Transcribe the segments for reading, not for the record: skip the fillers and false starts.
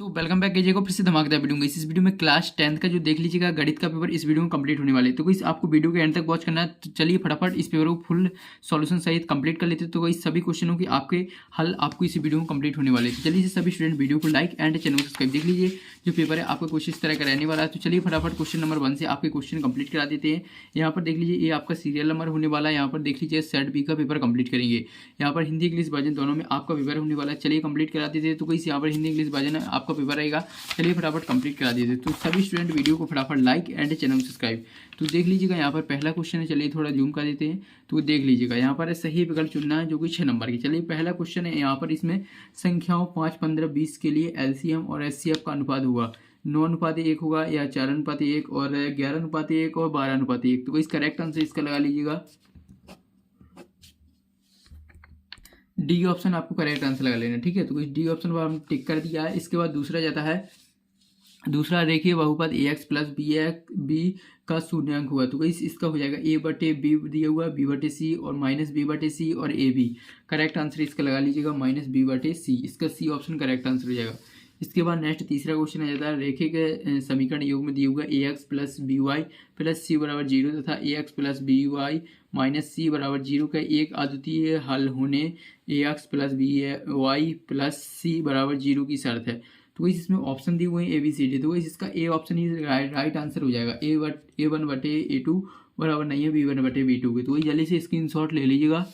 तो welcome back कीजिएगा फिर से धमाकेदार वीडियो में। इस वीडियो में क्लास 10th का जो देख लीजिएगा गणित का पेपर इस वीडियो में कंप्लीट होने वाले है। तो कोई आपको वीडियो के एंड तक वॉच करना है, तो चलिए फटाफट इस पेपर को फुल सॉल्यूशन सहित कंप्लीट कर लेते हैं। तो कोई सभी क्वेश्चनों की आपके हल आपको इस वीडियो में कंप्लीट होने वाले हैं। तो चलिए सभी स्टूडेंट वीडियो को लाइक एंड चैनल को सब्सक्राइब। देख लीजिए जो पेपर है आपका कुछ इस तरह का रहने वाला है। तो चलिए फटाफट क्वेश्चन नंबर 1 से आपके क्वेश्चन कंप्लीट करा देते हैं। यहाँ पर देख लीजिए ये आपका सीरियल नंबर होने वाला है। यहाँ पर देख लीजिए सेट बी का पेपर कंप्लीट करेंगे। यहाँ पर हिंदी इंग्लिश वर्जन दोनों में आपका पेपर होने वाला है। चलिए कंप्लीट करा देते हैं। तो कोई यहाँ पर हिंदी इंग्लिश वर्जन आपका पेपर रहेगा। चलिए फटाफट कंप्लीट करा दिए थे। तो सभी स्टूडेंट वीडियो को फटाफट लाइक एंड चैनल सब्सक्राइब। तो देख लीजिएगा यहाँ पर पहला क्वेश्चन है। चलिए थोड़ा जूम कर देते हैं। तो देख लीजिएगा यहाँ पर सही विकल्प चुनना है जो कि 6 नंबर की। चलिए पहला क्वेश्चन है। यहाँ पर इसमें संख्याओं 5, 15, 20 के लिए एलसीएम और एचसीएफ का अनुपात होगा 9:1 होगा या 4:1 और 11:1 और 12:1। तो इस करेक्ट आंसर इसका लगा लीजिएगा डी ऑप्शन। आपको करेक्ट आंसर लगा लेना, ठीक है। तो इस डी ऑप्शन पर हम टिक कर दिया है। इसके बाद दूसरा जाता है। दूसरा देखिए बहुपद ए एक्स प्लस बी का शून्यांक हुआ। तो इसका हो जाएगा ए बटे बी दिया हुआ, बी बटे सी और माइनस बी बटे सी और ए बी। करेक्ट आंसर इसका लगा लीजिएगा माइनस बी बटे सी। इसका सी ऑप्शन करेक्ट आंसर हो जाएगा। इसके बाद नेक्स्ट तीसरा क्वेश्चन आ जाता है। रेखे के समीकरण योग में दिया हुआ A x plus B y plus C बराबर 0 तथा A x plus B y minus C बराबर 0 का एक अद्वितीय हल होने A x plus B y plus C बराबर 0 की शर्त है। तो इसमें ऑप्शन दिए हुए हैं ए बी सी डी। तो इसका ए ऑप्शन ही राइट आंसर हो जाएगा। A1/A2 बराबर नहीं है B1/B2 के। तो वही जल्दी से स्क्रीनशॉट ले लीजिएगा।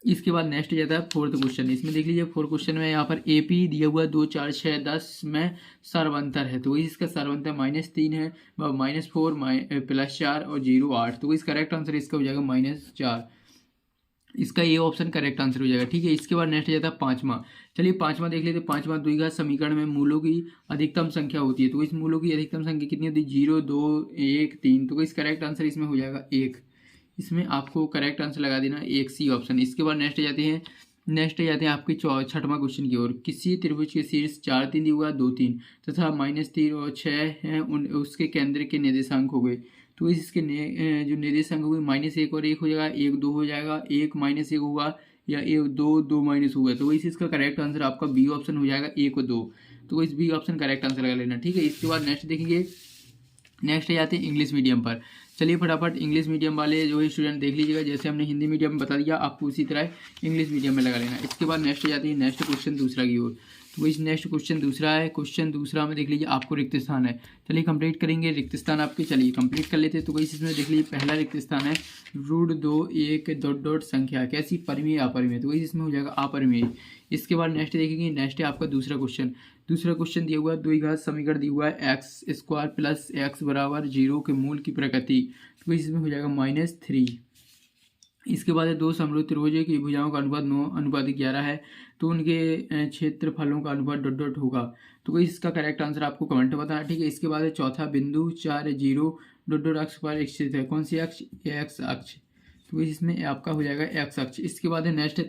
इसके बाद नेक्स्ट जाता है फोर्थ क्वेश्चन। इसमें देख लीजिए फोर्थ क्वेश्चन में यहाँ पर ए पी दिया हुआ 2, 4, 6, 10 में सर्वांतर है। तो वही इसका सर्वांतर -3 है, -4 प्लस 4 और 0, 8। तो इस करेक्ट आंसर इसका हो जाएगा -4। इसका ये ऑप्शन करेक्ट आंसर हो जाएगा, ठीक है। इसके बाद नेक्स्ट जाता है पांचवा। चलिए पांचवा देख लेते हैं। पांचवा द्विघात समीकरण में मूलों की अधिकतम संख्या होती है। तो इस मूलों की अधिकतम संख्या कितनी होती है? 0, 2, 1, 3। तो इस करेक्ट आंसर इसमें हो जाएगा 1। इसमें आपको करेक्ट आंसर लगा देना 1 सी ऑप्शन। इसके बाद नेक्स्ट जाते हैं आपके छठवां क्वेश्चन की ओर। किसी त्रिभुज के शीर्ष 4, 3 दिया हुआ, 2, 3 तथा -3 और 6 हैं, उसके केंद्र के निर्देशांक हो गए। तो इसके जो निर्देशांक हो गए -1 और 1 हो जाएगा, 1, 2 हो जाएगा, 1 -1 होगा या 1, 2, 2 माइनस होगा। तो वैसे इसका करेक्ट आंसर आपका बी ऑप्शन हो जाएगा 1 और 2। तो इस बी ऑप्शन करेक्ट आंसर लगा लेना, ठीक है। इसके बाद नेक्स्ट देखेंगे। नेक्स्ट जाते हैं इंग्लिश मीडियम पर। चलिए फटाफट इंग्लिश मीडियम वाले जो है स्टूडेंट देख लीजिएगा। जैसे हमने हिंदी मीडियम में बता दिया आपको उसी तरह इंग्लिश मीडियम में लगा लेना। इसके बाद नेक्स्ट जाते हैं नेक्स्ट क्वेश्चन दूसरा की ओर। तो इस नेक्स्ट क्वेश्चन दूसरा है। क्वेश्चन दूसरा में देख लीजिए आपको रिक्त स्थान है। चलिए कंप्लीट करेंगे रिक्त स्थान आपके। चलिए कंप्लीट कर लेते हैं। तो इसमें देख लीजिए पहला रिक्त स्थान है √2 1 ... संख्या कैसी परिमेय अपरिमेय। तो इसमें हो जाएगा अपरिमेय। इसके बाद नेक्स्ट देखेंगे। नेक्स्ट है आपका दूसरा क्वेश्चन। दूसरा क्वेश्चन दिया हुआ है द्विघात समीकरण दिया हुआ है x² प्लस x बराबर 0 के मूल की प्रकृति। तो इसमें हो जाएगा -3। इसके बाद है दो समरूप त्रिभुजों की भुजाओं का अनुपात 9:11 है। तो उनके क्षेत्रफलों का अनुपात ... होगा। तो इसका करेक्ट आंसर आपको कमेंट में बताना, ठीक है। इसके बाद है चौथा बिंदु 4, 0 ... अक्ष पर स्थित है। कौन सी अक्ष? एक्स अक्ष। तो इसमें आपका हो जाएगा एक्स अक्ष। इसके बाद है नेक्स्ट है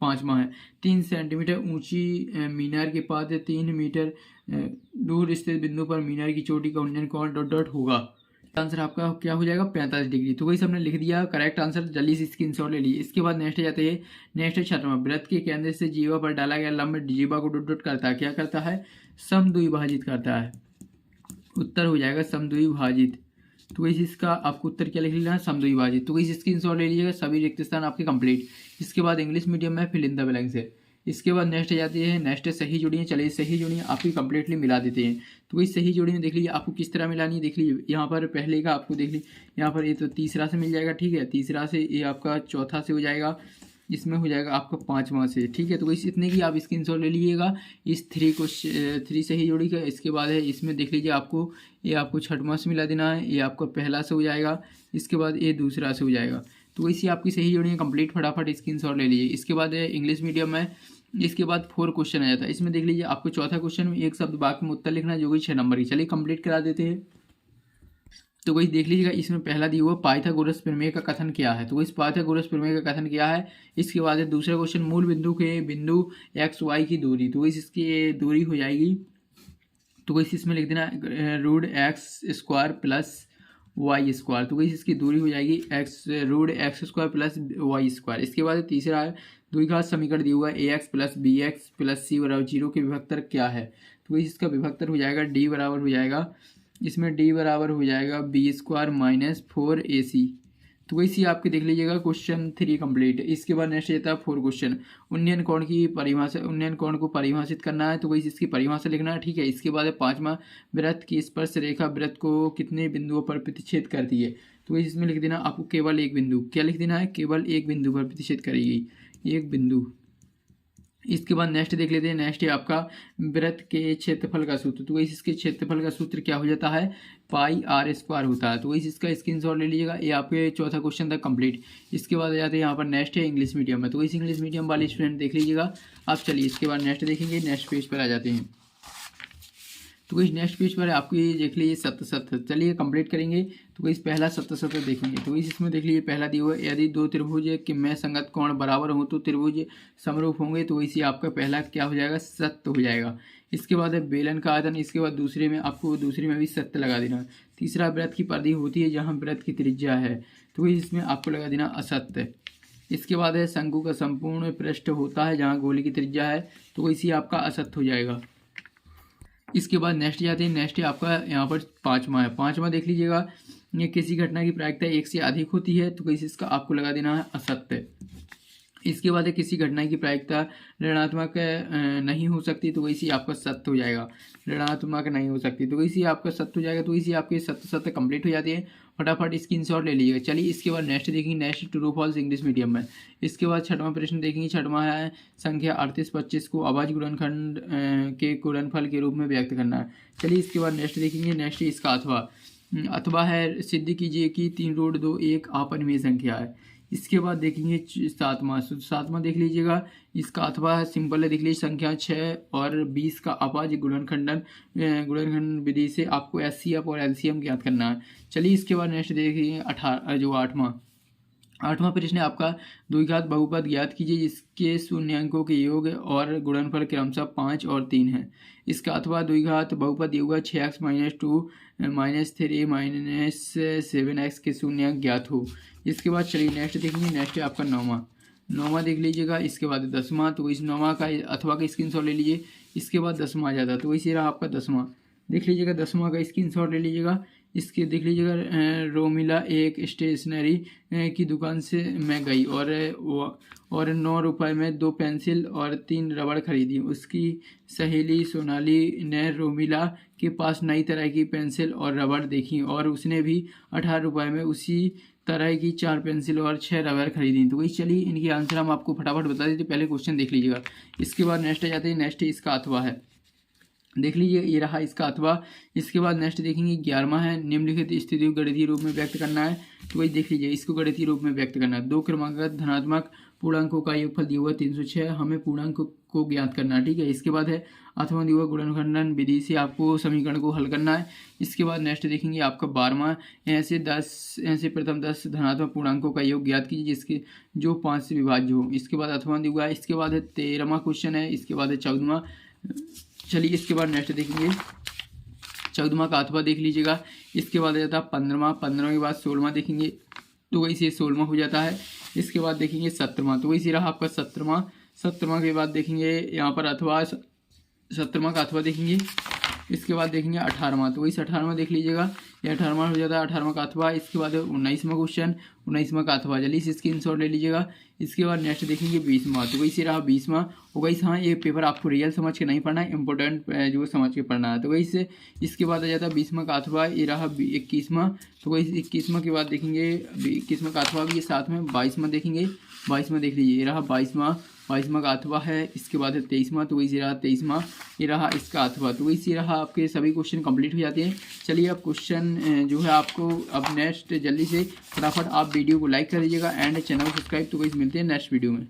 पांचवा है 3 सेंटीमीटर ऊंची मीनार के पास 3 मीटर दूर स्थित बिंदु पर मीनार की चोटी का उन्नयन कोण ... होगा। आंसर आपका क्या हो जाएगा? 45 डिग्री। तो वही हमने लिख दिया करेक्ट आंसर। जल्दी से स्क्रीनशॉट ले लीजिए। इसके बाद नेक्स्ट जाते हैं। नेक्स्ट छठवां वृत्त के केंद्र से जीवा पर डाला गया लंब जीवा को ... करता है। क्या करता है? समद्विभाजित करता है। उत्तर हो जाएगा समद्विभाजित। तो इसका आपको उत्तर क्या लिख लेना है? समद्विभाजित। तो इस स्क्रीनशॉट ले लीजिएगा। सभी रिक्त स्थान आपके कंप्लीट। इसके बाद इंग्लिश मीडियम में फिल इन द ब्लैंक्स है। इसके बाद नेक्स्ट जाती है। नेक्स्ट सही जोड़ियाँ। चलिए सही जोड़ियाँ आपकी कंप्लीटली मिला देते हैं। तो इस सही जोड़ी में देख लीजिए आपको किस तरह मिलानी है। देख लीजिए यहाँ पर पहले का आपको देख लीजिए यहाँ पर ये तो तीसरा से मिल जाएगा, ठीक है। तीसरा से ये आपका चौथा से हो जाएगा। इसमें हो जाएगा आपका पाँचवा से, ठीक है। तो इस इतने की आप स्क्रीनशॉट ले लीजिएगा इस 3 सही जोड़ी का। इसके बाद है इसमें देख लीजिए आपको ये आपको छठवां से मिला देना है। ये आपका पहला से हो जाएगा। इसके बाद ये दूसरा से हो जाएगा। तो इसी आपकी सही जोड़ी कंप्लीट। फटाफट स्क्रीनशॉट ले लीजिए। इसके बाद है इंग्लिश मीडियम में। इसके बाद 4 क्वेश्चन आ जाता है। इसमें देख लीजिए आपको चौथा क्वेश्चन में एक शब्द वाक्य में उत्तर लिखना है जो कि 6 नंबर की। चलिए कंप्लीट करा देते हैं। तो वही देख लीजिएगा। इसमें पहला दिया हुआ पाइथागोरस प्रमेय का कथन क्या है। तो इस पाइथागोरस प्रमेय का कथन क्या है। इसके बाद है दूसरा क्वेश्चन मूल बिंदु के बिंदु x y की दूरी। तो इसकी दूरी हो जाएगी। तो इसमें लिख देना √x² प्लस y²। तो इसकी दूरी हो जाएगी x √x² प्लस y²। इसके बाद तीसरा है द्विघात समीकरण दिया हुआ A x plus B x plus C बराबर 0 के विभक्तर क्या है? तो वही इसका विभक्तर हो जाएगा डी बराबर हो जाएगा, इसमें डी बराबर हो जाएगा बी स्क्वायर माइनस 4ac। तो वैसे आपके देख लीजिएगा क्वेश्चन 3 कंप्लीट। इसके बाद नेक्स्ट रहता है 4 क्वेश्चन। उन्नयन कोण की परिभाषा, उन्नयन कोण को परिभाषित करना है, तो वैसे इसकी परिभाषा लिखना है, ठीक है। इसके बाद है 5वां, वृत्त की स्पर्श रेखा वृत्त को कितने बिंदुओं पर प्रतिच्छेद करती है? तो वैसे इसमें लिख देना आपको केवल एक बिंदु। क्या लिख देना है? केवल एक बिंदु पर प्रतिच्छेद करेगी, एक बिंदु। इसके बाद नेक्स्ट देख लेते हैं। नेक्स्ट है आपका वृत्त के क्षेत्रफल का सूत्र। तो वैसे इसके क्षेत्रफल का सूत्र क्या हो जाता है? पाई आर स्क्वायर होता है। तो वैसे इसका स्क्रीनशॉट ले लीजिएगा। ये आपके चौथा क्वेश्चन था कंप्लीट। इसके बाद आ जाते हैं यहाँ पर नेक्स्ट है इंग्लिश मीडियम में। तो वैसे इंग्लिश मीडियम वाले स्टूडेंट देख लीजिएगा आप। चलिए इसके बाद नेक्स्ट देखेंगे, नेक्स्ट पेज पर आ जाते हैं। तो कुछ नेक्स्ट पेज पर आपको ये देख लीजिए 7 चलिए कंप्लीट करेंगे। तो कुछ पहला 7 देखेंगे। तो इसमें देख लीजिए पहला दिया हुआ है, यदि दो त्रिभुज के में संगत कोण बराबर हो तो त्रिभुज समरूप होंगे। तो वैसे आपका पहला क्या हो जाएगा? 7 हो जाएगा। इसके बाद है बेलन का आयतन। इसके बाद दूसरे में आपको दूसरे में भी 7 लगा देना। तीसरा वृत्त की परिधि होती है जहाँ वृत्त की त्रिज्या है, तो इसमें आपको लगा देना असत्य। इसके बाद है शंकु का संपूर्ण पृष्ठ होता है जहाँ गोले की त्रिज्या है, तो वैसे आपका असत्य हो जाएगा। इसके बाद नेक्स्ट जाते हैं। नेक्स्ट है आपका यहाँ पर 5वां है। 5वां देख लीजिएगा, ये किसी घटना की प्रायिकता 1 से अधिक होती है, तो कैसे इसका आपको लगा देना है असत्य। इसके बाद है किसी घटना की प्रायिकता ऋणात्मक नहीं हो सकती, तो वैसे आपका सत्य हो जाएगा। ऋणात्मक नहीं हो सकती तो वैसे आपका सत्य हो जाएगा। तो वैसे आपके 7 कंप्लीट हो जाती है। फटाफट स्क्रीनशॉट ले लीजिएगा। चलिए इसके बाद नेक्स्ट देखेंगे, next true false English medium में। इसके बाद 6वां प्रश्न देखेंगे। 6वां है संख्या 3825 को अभाज्य गुणनखंड के गुणनफल के रूप में व्यक्त करना है। चलिए इसके बाद नेक्स्ट देखेंगे। नेक्स्ट इसका अथवा है सिद्ध कीजिए कि 3√2 अपरिमेय संख्या है। इसके बाद देखेंगे 7वां देख लीजिएगा। इसका अथवा सिंपल है, देख लीजिए संख्या 6 और 20 का अभाज्य गुणनखंड विधि से आपको एचसीएफ और एलसीएम ज्ञात करना है। चलिए इसके बाद नेक्स्ट देखेंगे 8वां प्रश्न है आपका द्विघात बहुपद ज्ञात कीजिए जिसके शून्यांकों के योग और गुणनफल क्रमशः 5 और 3 है। इसका अथवा द्विघात बहुपद योग 6x - 2 - 3 - 7x के शून्यांक ज्ञात हो। इसके बाद चलिए नेक्स्ट देखेंगे। नेक्स्ट है आपका 9वां देख लीजिएगा। इसके बाद 10वां, तो इस 9वां का अथवा का स्क्रीनशॉट ले लीजिए। इसके बाद 10वां आ जाता है, तो वैसे रहा आपका 10वां। देख लीजिएगा 10वां का स्क्रीनशॉट ले लीजिएगा। इसके देख लीजिएगा रोमिला एक स्टेशनरी की दुकान से मैं गई और 9 रुपये में 2 पेंसिल और 3 रबड़ खरीदी। उसकी सहेली सोनाली ने रोमिला के पास नई तरह की पेंसिल और रबड़ देखी और उसने भी 18 रुपये में उसी तरह की 4 पेंसिल और 6 रबड़ खरीदी। तो वही चलिए इनकी आंसर हम आपको फटाफट बता देते। पहले क्वेश्चन देख लीजिएगा। इसके बाद नेक्स्ट आ जाते हैं। नेक्स्ट इसका अथवा है, देख लीजिए ये रहा इसका अथवा। इसके बाद नेक्स्ट देखेंगे 11वां है निम्नलिखित स्थिति को गणितीय रूप में व्यक्त करना है। तो वही देख लीजिए इसको गणितीय रूप में व्यक्त करना है। 2 क्रमांकगत धनात्मक पूर्णांकों का योगफल दिया हुआ 306, हमें पूर्णांक को ज्ञात करना है, ठीक है। इसके बाद है अथवा दिया हुआ गुणनखंडन विधि से आपको समीकरण को हल करना है। इसके बाद नेक्स्ट देखेंगे आपका 12वां, ऐसे प्रथम 10 धनात्मक पूर्णांकों का योग ज्ञात कीजिए जिसके जो 5 से विभाज्य हो। इसके बाद अथवा दिया हुआ है। इसके बाद है 13वां क्वेश्चन है। इसके बाद है 14वां। चलिए इसके बाद नेक्स्ट देखेंगे 14वां का अथवा देख लीजिएगा। इसके बाद आ जाता है 15वां के बाद 16वां देखेंगे, तो वैसे 16वां हो जाता है। इसके बाद देखेंगे 17वां, तो वैसे रहा आपका 17वां के बाद देखेंगे यहाँ पर अथवा 17वां का अथवा देखेंगे। इसके बाद देखेंगे 18वां, तो वही 18वां देख लीजिएगा। ये 18वां हो जाता है 18वां का अथवा। इसके बाद 19वां क्वेश्चन, 19वां का अथवा। चलिए इस स्क्रीनशॉट ले लीजिएगा। इसके बाद नेक्स्ट देखेंगे 20वां, तो वही से रहा 20वां। और वही हाँ ये पेपर आपको रियल समझ के नहीं पढ़ना है, इंपॉर्टेंट जो समझ के पढ़ना है। तो वही से इसके बाद आ जाता है 20वां का अथवा। ये रहा 21वां, तो वही 21वां के बाद देखेंगे 21वां का अथवा भी ये साथ में 22वां देखेंगे। 22वां देख लीजिए, ये रहा 22वां का अथवा है। इसके बाद है 23वां, तो वही से रहा 23वां। ये रहा इसका अथवा, तो वही से रहा आपके सभी क्वेश्चन कंप्लीट हो जाते हैं। चलिए अब क्वेश्चन जो है आपको अब नेक्स्ट जल्दी से फटाफट आप वीडियो को लाइक कर दीजिएगा एंड चैनल को सब्सक्राइब। तो वही मिलते हैं नेक्स्ट वीडियो में।